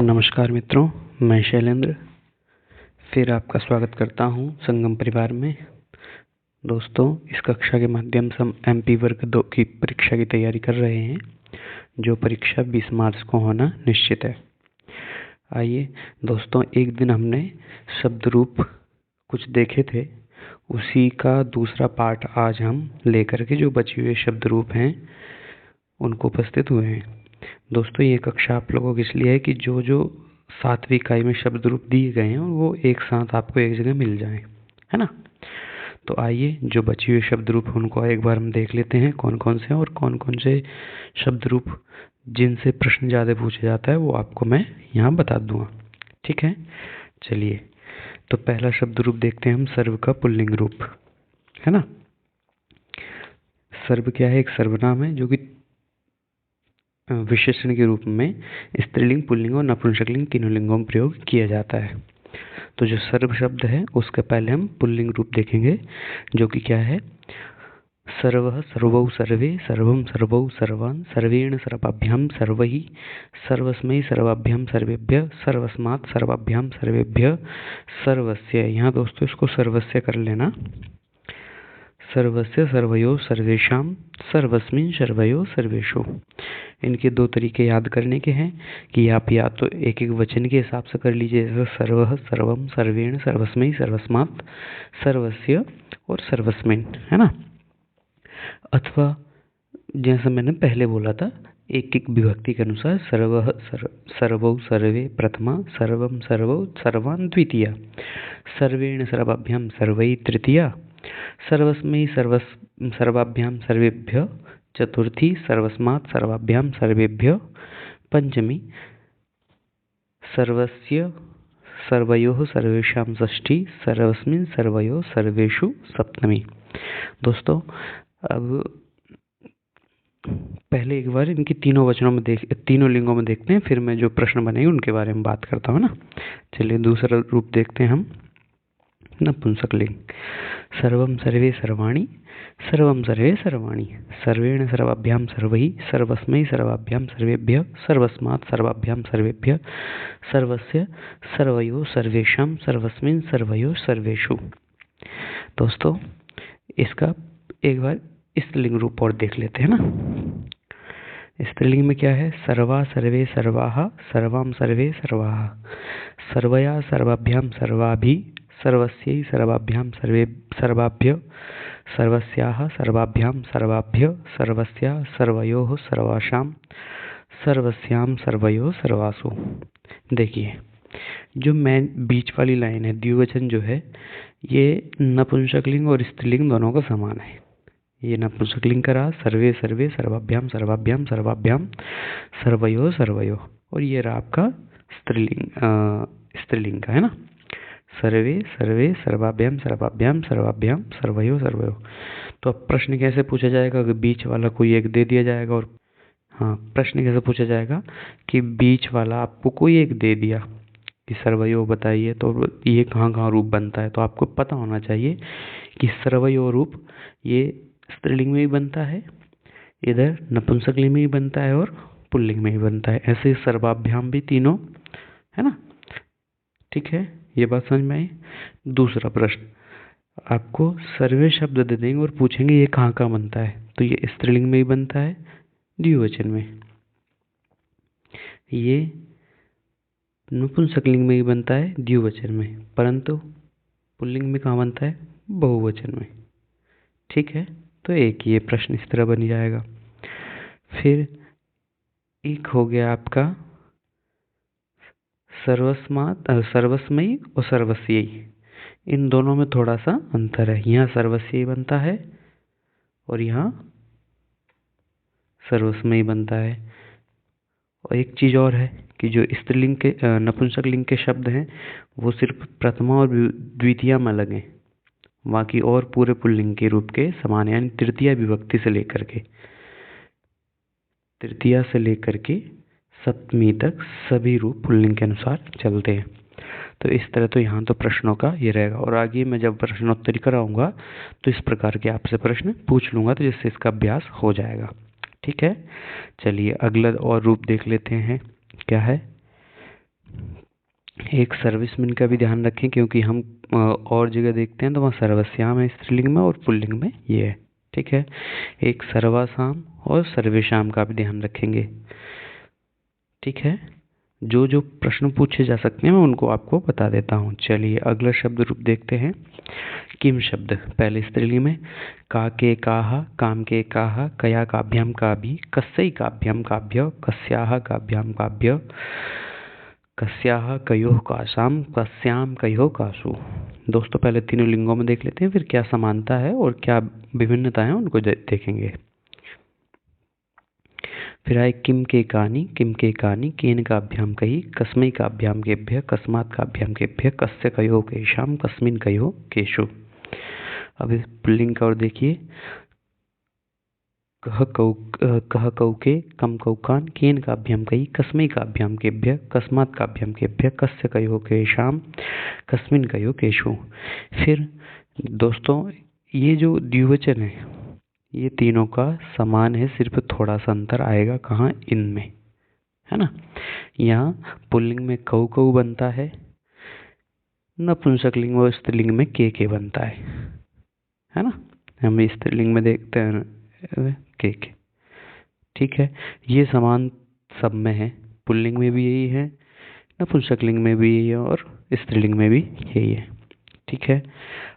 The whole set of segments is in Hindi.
नमस्कार मित्रों, मैं शैलेंद्र फिर आपका स्वागत करता हूं संगम परिवार में। दोस्तों, इस कक्षा के माध्यम से हम MP वर्ग 2 की परीक्षा की तैयारी कर रहे हैं, जो परीक्षा 20 मार्च को होना निश्चित है। आइए दोस्तों, एक दिन हमने शब्द रूप कुछ देखे थे, उसी का दूसरा पार्ट आज हम लेकर के जो बचे हुए शब्द रूप हैं उनको उपस्थित हुए हैं। दोस्तों, ये कक्षा आप लोगों के इसलिए है कि जो जो 7वीं इकाई में शब्द रूप दिए गए हैं वो एक साथ आपको एक जगह मिल जाएं, है ना। तो आइए, जो बचे हुए शब्द रूप उनको एक बार हम देख लेते हैं, कौन कौन से हैं और कौन कौन से शब्द रूप जिनसे प्रश्न ज़्यादा पूछा जाता है वो आपको मैं यहाँ बता दूंगा। ठीक है, चलिए। तो पहला शब्द रूप देखते हैं हम, सर्व का पुल्लिंग रूप, है ना। सर्व क्या है? एक सर्वनाम है जो कि विशेषण के रूप में स्त्रीलिंग, पुल्लिंग और नपुंसकलिंग तीनों लिंगों में प्रयोग किया जाता है। तो जो सर्व शब्द है उसके पहले हम पुल्लिंग रूप देखेंगे, जो कि क्या है? सर्वः, सर्वौ, सर्वे, सर्वं, सर्वौ, सर्वान्, सर्वेण, सर्वाभ्यां, सर्वैः, सर्वस्मै, सर्वाभ्यां, सर्वेभ्यः, सर्वस्मात्, सर्वाभ्यां, सर्वेभ्यः, सर्वस्य। यहाँ दोस्तों इसको सर्वस्य कर लेना। सर्वस्य, सर्वयो, सर्वेषां, सर्वस्मिन्, सर्वयो, सर्वेषु। इनके दो तरीके याद करने के हैं कि आप या तो एक एक वचन के हिसाब से कर लीजिए, जैसे सर्वः, सर्वम, सर्वेण, सर्वस्मै, सर्वस्मात्, सर्वस्य और सर्वस्मिन्, है ना। अथवा जैसा मैंने पहले बोला था, एक एक विभक्ति के अनुसार सर्वः, सर्वौ, सर्वे प्रथमा, सर्वम, सर्वौ, सर्वान् द्वितीया, सर्वेण, सर्वाभ्यां, सर्वैः तृतीया, सर्वस्मै, सर्वाभ्यां, सर्वेभ्यः चतुर्थी, सर्वस्मात्, सर्वाभ्यां, सर्वेभ्यः पंचमी, सर्वस्य, सर्वयोः, सर्वेषां षष्ठी, सर्वस्मिन्, सर्वयोः, सर्वेषु सप्तमी। दोस्तों, अब पहले एक बार इनकी तीनों वचनों में तीनों लिंगों में देखते हैं, फिर मैं जो प्रश्न बनेंगे उनके बारे में बात करता हूँ ना। चलिए दूसरा रूप देखते हैं हम, नपुंसकलिंग। सर्वं, सर्वे, सर्वाणि, सर्वं, सर्वे, सर्वाणि, सर्वेण, सर्वाभ्यां, सर्वैः, सर्वस्मै, सर्वाभ्यां, सर्वेभ्यः, सर्वस्मात्, सर्वाभ्यां, सर्वेभ्यः, सर्वस्य, सर्वयोः, सर्वेषां, सर्वस्मिन्, सर्वयोः, सर्वेषु। दोस्तों, इसका एक बार स्त्रीलिंग रूप और देख लेते हैं ना। स्त्रीलिंग में क्या है? सर्वा, सर्वे, सर्वाः, सर्वां, सर्वे, सर्वाः, सर्वया, सर्वाभ्यां, सर्वाभि, सर्वस्यै, सर्वाभ्यां, सर्वाभ्य, सर्वस्याः, सर्वाभ्यां, सर्वाभ्य, सर्वस्या, सर्वयोः, सर्वासां, सर्वस्यां, सर्वयोः, सर्वासु। देखिए, जो मेन बीच वाली लाइन है, द्विवचन जो है, ये नपुंसकलिंग और स्त्रीलिंग दोनों का समान है। ये नपुंसकलिंग का रहा सर्वे, सर्वे, सर्वाभ्यां, सर्वाभ्यां, सर्वाभ्यां, सर्वयोः, सर्वयोः, और ये रहा आपका स्त्रीलिंग का, है ना। सर्वे, सर्वे, सर्वाभ्यां, सर्वाभ्यां, सर्वाभ्यां, सर्वयोः, सर्वयोः। तो अब प्रश्न कैसे पूछा जाएगा? अगर बीच वाला कोई एक दे दिया जाएगा, और हाँ, प्रश्न कैसे पूछा जाएगा कि बीच वाला आपको कोई एक दे दिया कि सर्वयोः बताइए, तो ये कहाँ कहाँ रूप बनता है। तो आपको पता होना चाहिए कि सर्वयोः रूप ये स्त्रीलिंग में भी बनता है, इधर नपुंसकलिंग में भी बनता है और पुल्लिंग में भी बनता है। ऐसे सर्वाभ्याम भी तीनों, है ना। ठीक है, ये बात समझ में आई। दूसरा प्रश्न, आपको सर्वे शब्द दे देंगे और पूछेंगे ये कहाँ कहाँ बनता है। तो ये स्त्रीलिंग में भी बनता है, द्विवचन में, ये नपुंसकलिंग में भी बनता है, द्विवचन में, परंतु पुल्लिंग में कहाँ बनता है? बहुवचन में। ठीक है, तो एक ये प्रश्न इस तरह बन जाएगा। फिर एक हो गया आपका सर्वस्मात्, सर्वस्मयी और सर्वस्यई। इन दोनों में थोड़ा सा अंतर है, यहाँ सर्वस्यई बनता है और यहाँ सर्वस्मयी बनता है। और एक चीज और है कि जो स्त्रीलिंग के, नपुंसकलिंग के शब्द हैं वो सिर्फ प्रथमा और द्वितीया में अलग हैं, बाकी और पूरे पुल्लिंग के रूप के समान, यानी तृतीया विभक्ति से लेकर के, तृतीया से लेकर के सप्तमी तक सभी रूप पुल्लिंग के अनुसार चलते हैं। तो इस तरह तो यहाँ तो प्रश्नों का ये रहेगा, और आगे मैं जब प्रश्नोत्तरी कराऊंगा तो इस प्रकार के आपसे प्रश्न पूछ लूंगा, तो जिससे इसका अभ्यास हो जाएगा। ठीक है, चलिए अगला और रूप देख लेते हैं, क्या है? एक सर्विसमैन का भी ध्यान रखें, क्योंकि हम और जगह देखते हैं तो वहाँ सर्वस्याम है स्त्रीलिंग में और पुल्लिंग में ये है। ठीक है, एक सर्वासाम और सर्वेशाम का भी ध्यान रखेंगे। ठीक है, जो जो प्रश्न पूछे जा सकते हैं मैं उनको आपको बता देता हूँ। चलिए अगला शब्द रूप देखते हैं। किम शब्द पहले स्त्रीलिंग में, का के काहा, काम के काहा, कया काभ्याम काभि, कस्यै काभ्याम काभ्य, कस्याः काभ्याम काभ्य, कस्याः कयोः कासाम, कस्याम कयोः कासु। दोस्तों पहले तीनों लिंगों में देख लेते हैं, फिर क्या समानता है और क्या विभिन्नता है उनको देखेंगे। फिर आए किम के कानी, किम के कानी, केन काभ्याम कही, कस्मै काभ्याम केभ्य, कस्मात् काभ्याम केभ्य, कस्य कयोः केशाम, कस्मिन् कयोः केषु। अब इस पुल्लिंग का और देखिए, कह कौके, कम कौकान, केन काभ्याम कही, कस्मै काभ्याम केभ्य, कस्मात् काभ्याम केभ्य, कस्य कयोः केशाम, कस्मिन् कयोः केषु। फिर दोस्तों ये जो द्विवचन है ये तीनों का समान है, सिर्फ थोड़ा सा अंतर आएगा कहाँ, इनमें, है ना। यहाँ पुल्लिंग में कऊ कऊ बनता है, नपुंसकलिंग और स्त्रीलिंग में के बनता है ना। हम स्त्रीलिंग में देखते हैं के। ठीक है, ये समान सब में है, पुल्लिंग में भी यही है, नपुंसकलिंग में भी यही है और स्त्रीलिंग में भी यही है। ठीक है,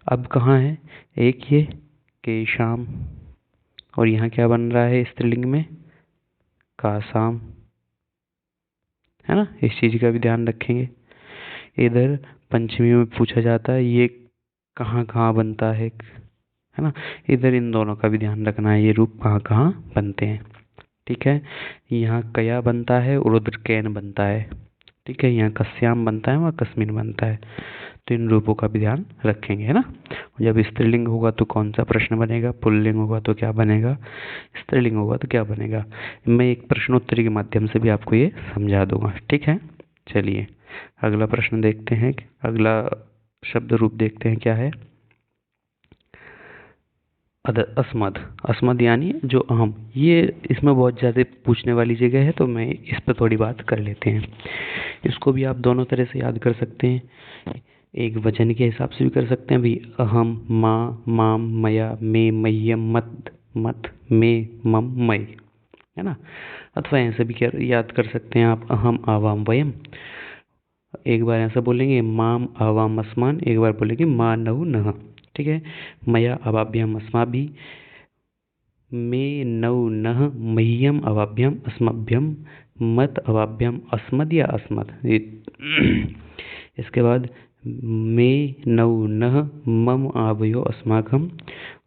अब कहाँ है, एक ये केशाम, और यहाँ क्या बन रहा है स्त्रीलिंग में, कासाम, है ना। इस चीज का भी ध्यान रखेंगे। इधर पंचमी में पूछा जाता है ये कहाँ कहाँ बनता है ना। इधर इन दोनों का भी ध्यान रखना है, ये रूप कहाँ कहाँ बनते हैं। ठीक है, यहाँ कया बनता है और उधर कैन बनता है। ठीक है, यहाँ कस्याम बनता है, वहाँ कस्मिन बनता है। तो इन रूपों का भी ध्यान रखेंगे, है ना। जब स्त्रीलिंग होगा तो कौन सा प्रश्न बनेगा, पुल्लिंग होगा तो क्या बनेगा, स्त्रीलिंग होगा तो क्या बनेगा, मैं एक प्रश्नोत्तरी के माध्यम से भी आपको ये समझा दूंगा। ठीक है, चलिए अगला प्रश्न देखते हैं, अगला शब्द रूप देखते हैं क्या है। अस्मद, अस्मद यानी जो अहम, ये इसमें बहुत ज़्यादा पूछने वाली जगह है तो मैं इस पर थोड़ी बात कर लेते हैं। इसको भी आप दोनों तरह से याद कर सकते हैं, एक वचन के हिसाब से भी कर सकते हैं भी, अहम, माँ, माम, मया, मे, मह्यम, मत, मत, मे, मम, मय, है ना। अथवा ऐसे भी याद कर सकते हैं आप, अहम, आवाम, वयम। एक बार ऐसा बोलेंगे, माम, आवाम, अस्मान, एक बार बोलेंगे मा, नहु, नह। ठीक है, मया, अवाभ्याम, अस्माभि, मे, नौ, नह, मह्यम, अवाभ्याम, अस्मभ्यम, मत, अवाभ्याम, अस्मद या अस्मद। इसके बाद मे, नौ, नह, मम, आवयो, अस्माकम,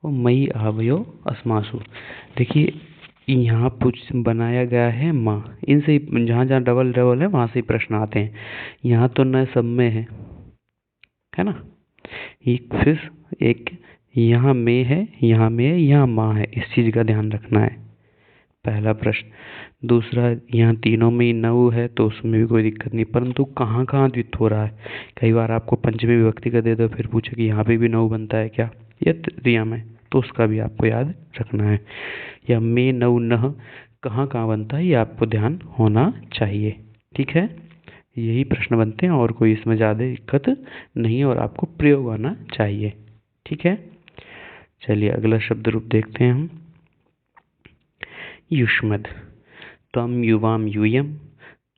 और मई, आवयो, अस्मासु। देखिए यहाँ बनाया गया है माँ, इनसे जहाँ जहाँ डबल डबल है वहाँ से प्रश्न आते हैं। यहाँ तो न सब में है ना। एक फिर एक यहाँ में है, यहाँ में है, यहाँ माँ है, इस चीज का ध्यान रखना है, पहला प्रश्न। दूसरा, यहाँ तीनों में ही नव है तो उसमें भी कोई दिक्कत नहीं, परंतु कहाँ कहाँ द्वित्व हो रहा है। कई बार आपको पंचमी विभक्ति का दे दो फिर पूछे कि यहाँ पे भी नव बनता है क्या, या तृतीया में, तो उसका भी आपको याद रखना है। या में, नव, नह कहाँ कहाँ बनता है ये आपको ध्यान होना चाहिए। ठीक है, यही प्रश्न बनते हैं और कोई इसमें ज़्यादा दिक्कत नहीं है और आपको प्रयोग आना चाहिए। ठीक है, चलिए अगला शब्द रूप देखते हैं हम। युष्मद्, त्वं युवां यूयं,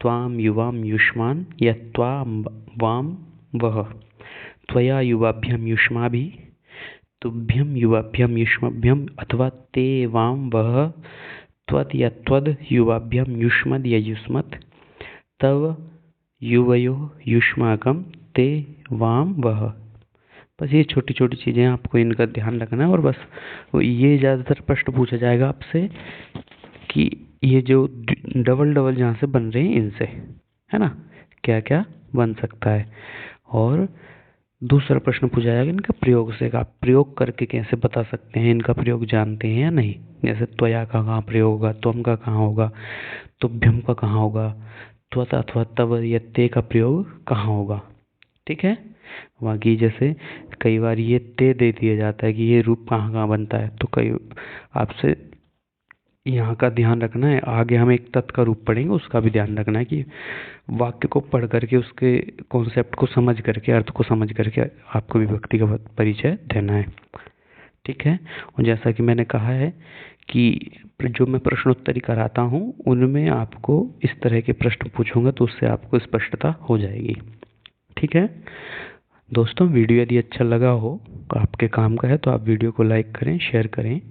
त्वां युवां युष्मान्, या त्वां वां वः, त्वया युवाभ्यां युष्माभिः, तुभ्यं युवाभ्यां युष्मभ्यं, अथवा ते वां वः, त्वत् या त्वद् युवाभ्यां युष्मद् या युष्मत्, तव युवयोः युष्माकं, ते वां वः। बस ये छोटी छोटी चीज़ें आपको इनका ध्यान रखना है। और बस ये ज़्यादातर प्रश्न पूछा जाएगा आपसे कि ये जो डबल डबल जहाँ से बन रहे हैं इनसे, है ना, क्या क्या बन सकता है। और दूसरा प्रश्न पूछा जाएगा इनका प्रयोग से, आप प्रयोग करके कैसे बता सकते हैं, इनका प्रयोग जानते हैं या नहीं। जैसे त्वया का कहाँ प्रयोग होगा, त्वम का कहाँ होगा, तुभ्यम का कहाँ होगा, त्वत अथवा तव या ते का प्रयोग कहाँ होगा। ठीक है, बाकी जैसे कई बार ये ते दे दिया जाता है कि ये रूप कहाँ कहाँ बनता है, तो कई आपसे यहाँ का ध्यान रखना है। आगे हम एक तत् का रूप पढ़ेंगे, उसका भी ध्यान रखना है कि वाक्य को पढ़ करके उसके कॉन्सेप्ट को समझ करके, अर्थ को समझ करके आपको विभक्ति का परिचय देना है। ठीक है। और जैसा कि मैंने कहा है कि जो मैं प्रश्नोत्तरी कराता हूँ उनमें आपको इस तरह के प्रश्न पूछूंगा, तो उससे आपको स्पष्टता हो जाएगी। ठीक है दोस्तों, वीडियो यदि अच्छा लगा हो, आपके काम का है, तो आप वीडियो को लाइक करें, शेयर करें,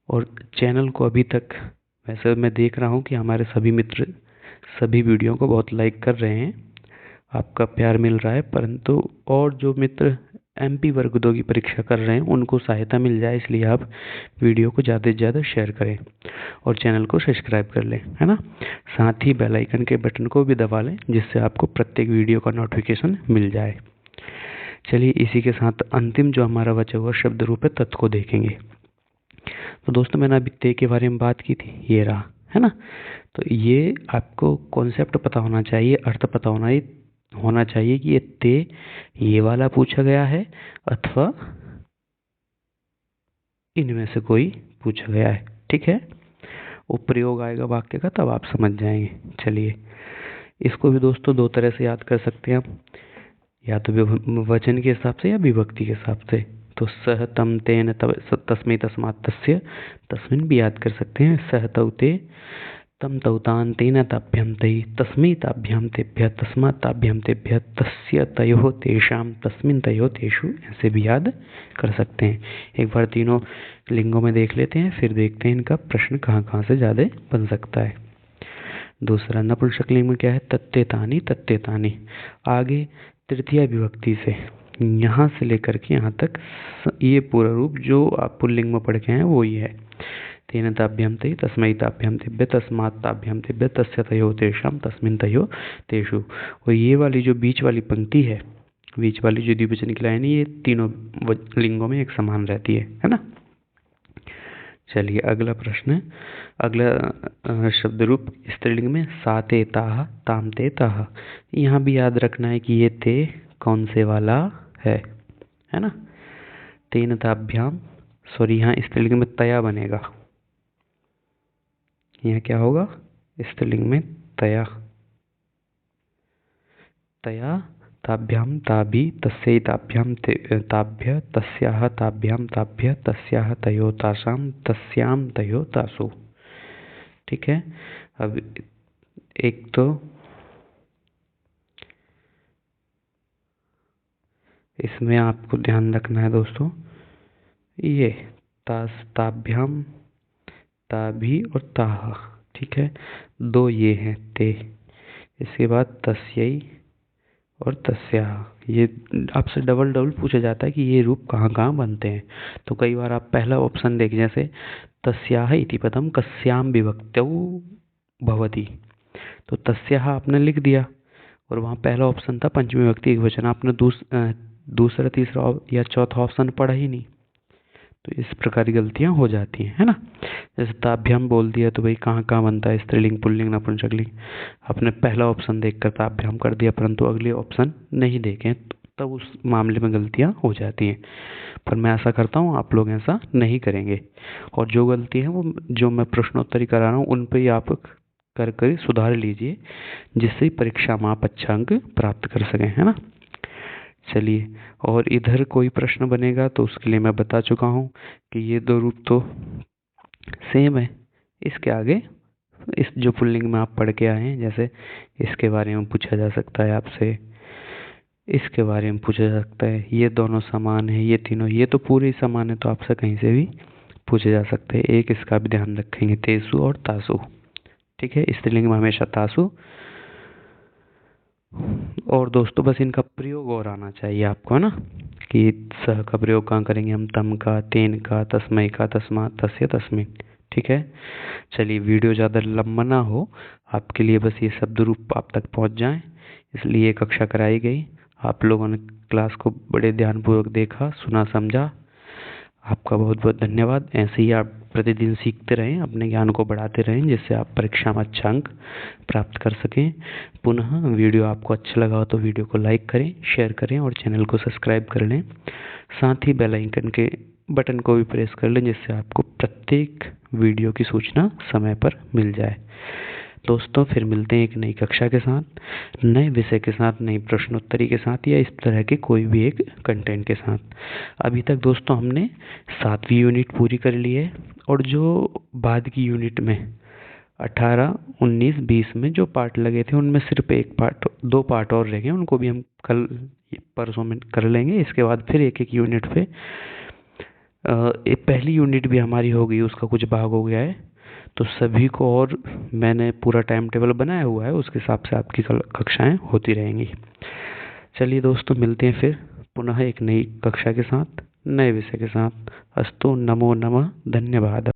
और चैनल को अभी तक, वैसे मैं देख रहा हूँ कि हमारे सभी मित्र सभी वीडियो को बहुत लाइक कर रहे हैं, आपका प्यार मिल रहा है, परंतु और जो मित्र MP वर्ग 2 की परीक्षा कर रहे हैं उनको सहायता मिल जाए, इसलिए आप वीडियो को ज़्यादा से ज़्यादा शेयर करें और चैनल को सब्सक्राइब कर लें, है ना। साथ ही बेल आइकन के बटन को भी दबा लें, जिससे आपको प्रत्येक वीडियो का नोटिफिकेशन मिल जाए। चलिए इसी के साथ अंतिम जो हमारा बचा हुआ शब्द रूप है तत् को देखेंगे। तो दोस्तों मैंने अभी ते के बारे में बात की थी, ये रहा, है ना। तो ये आपको कॉन्सेप्ट पता होना चाहिए, अर्थ पता होना चाहिए कि ये ते ये वाला पूछा गया है अथवा इनमें से कोई पूछा गया है। ठीक है, वो प्रयोग आएगा वाक्य का, तब आप समझ जाएंगे। चलिए इसको भी दोस्तों दो तरह से याद कर सकते हैं आप, या तो वचन के हिसाब से या विभक्ति के हिसाब से। तो सह तम तेन तब तस्मै तस्मात् तस्य, तस्मिन भी याद कर सकते हैं। सह तौ ते तम तौ तान तेन ताभ्याम तै, तस्मै ताभ्याम तेभ्यः, तस्मात् ताभ्याम तेभ्यः, तस्य तयोः तेषां, तस्मिन् तयोः तेषु, ऐसे भी याद कर सकते हैं। एक बार तीनों लिंगों में देख लेते हैं, फिर देखते हैं इनका प्रश्न कहाँ कहाँ से ज़्यादा बन सकता है। दूसरा नपुंसक लिंग में क्या है, तत्ते तानि तत्ते तानि। आगे तृतीया विभक्ति से यहाँ से लेकर के यहाँ तक ये पूरा रूप जो आप पुल्लिंग में पढ़ के हैं वो ही है। तेन ताभ्याम तै, तस्मै ताभ्याम तेभ्यः, तस्मात् ताभ्याम तेभ्यः, तस्य तयोः तेषां, तस्मिन् तयोः तेषु। और ये वाली जो बीच वाली पंक्ति है, बीच वाली जो द्विवचन की लाइन है, ये तीनों लिंगों में एक समान रहती है ना। चलिए अगला प्रश्न, अगला शब्द रूप स्त्रीलिंग में सा ते ताः, ताम ते ताः। यहाँ भी याद रखना है कि ये ते कौन से वाला है ना। तेन ताभ्याम, सॉरी यहाँ स्त्रीलिंग में तया बनेगा, यहाँ क्या होगा स्त्रीलिंग में तया, तया ताभ्याम ताभि, तस्यै ताभ्याम ताभ्य, तस्याः ताभ्याम ताभ्य, तस्याः तयोः तासां, तस्याम तयोः तासु। ठीक है। अब एक तो इसमें आपको ध्यान रखना है दोस्तों, ये ताभ्याम, ताभि और ताहा, ठीक है, दो ये हैं ते। इसके बाद तस्यै और तस्याः, ये आपसे डबल डबल पूछा जाता है कि ये रूप कहाँ कहाँ बनते हैं। तो कई बार आप पहला ऑप्शन देख, जैसे तस्याः इति पदम कस्याम विभक्तौ भवति, तो तस्याः आपने लिख दिया और वहाँ पहला ऑप्शन था पंचमी विभक्ति एकवचन, आपने दूसरा तीसरा या चौथा ऑप्शन पढ़ा ही नहीं, तो इस प्रकार की गलतियाँ हो जाती हैं, है ना। जैसे ताभ्याम बोल दिया तो भाई कहाँ कहाँ बनता है, स्त्रीलिंग पुल्लिंग नपुंसकलिंग, आपने पहला ऑप्शन देखकर ताभ्याम कर दिया परंतु अगले ऑप्शन नहीं देखे, तब उस मामले में गलतियाँ हो जाती हैं। पर मैं ऐसा करता हूँ, आप लोग ऐसा नहीं करेंगे, और जो गलती है वो जो मैं प्रश्नोत्तरी करा रहा हूँ उन पर ही आप कर सुधार लीजिए, जिससे परीक्षा में आप अच्छा अंक प्राप्त कर सकें, है ना। चलिए, और इधर कोई प्रश्न बनेगा तो उसके लिए मैं बता चुका हूँ कि ये दो रूप तो सेम है। इसके आगे इस जो पुल्लिंग में आप पढ़ के आए हैं, जैसे इसके बारे में पूछा जा सकता है आपसे, इसके बारे में पूछा जा सकता है, ये दोनों समान है, ये तीनों, ये तो पूरे ही समान है, तो आपसे कहीं से भी पूछे जा सकते हैं। एक इसका भी ध्यान रखेंगे, तेसु और तासु। ठीक है, स्त्रीलिंग में हमेशा तासु। और दोस्तों बस इनका प्रयोग और आना चाहिए आपको, है ना, कि सह का प्रयोग कहाँ करेंगे हम, तम का, तेन का, तस्मै का, तस्मात्, तस्य, तस्मिन्। ठीक है। चलिए वीडियो ज़्यादा लंबा ना हो, आपके लिए बस ये शब्द रूप आप तक पहुंच जाएं, इसलिए कक्षा कराई गई। आप लोगों ने क्लास को बड़े ध्यानपूर्वक देखा, सुना, समझा, आपका बहुत बहुत धन्यवाद। ऐसे ही आप प्रतिदिन सीखते रहें, अपने ज्ञान को बढ़ाते रहें, जिससे आप परीक्षा में अच्छा अंक प्राप्त कर सकें। पुनः वीडियो आपको अच्छा लगा हो तो वीडियो को लाइक करें, शेयर करें और चैनल को सब्सक्राइब कर लें। साथ ही बेल आइकन के बटन को भी प्रेस कर लें जिससे आपको प्रत्येक वीडियो की सूचना समय पर मिल जाए। दोस्तों फिर मिलते हैं एक नई कक्षा के साथ, नए विषय के साथ, नई प्रश्नोत्तरी के साथ या इस तरह के कोई भी एक कंटेंट के साथ। अभी तक दोस्तों हमने 7वीं यूनिट पूरी कर ली है और जो बाद की यूनिट में 18, 19, 20 में जो पार्ट लगे थे उनमें सिर्फ एक पार्ट, 2 पार्ट और रह गए, उनको भी हम कल परसों में कर लेंगे। इसके बाद फिर एक एक यूनिट पे पहली यूनिट भी हमारी हो गई, उसका कुछ भाग हो गया है तो सभी को, और मैंने पूरा टाइम टेबल बनाया हुआ है उसके हिसाब से आपकी कक्षाएं होती रहेंगी। चलिए दोस्तों मिलते हैं फिर पुनः एक नई कक्षा के साथ, नए विषय के साथ। अस्तु, नमो नमः, धन्यवाद।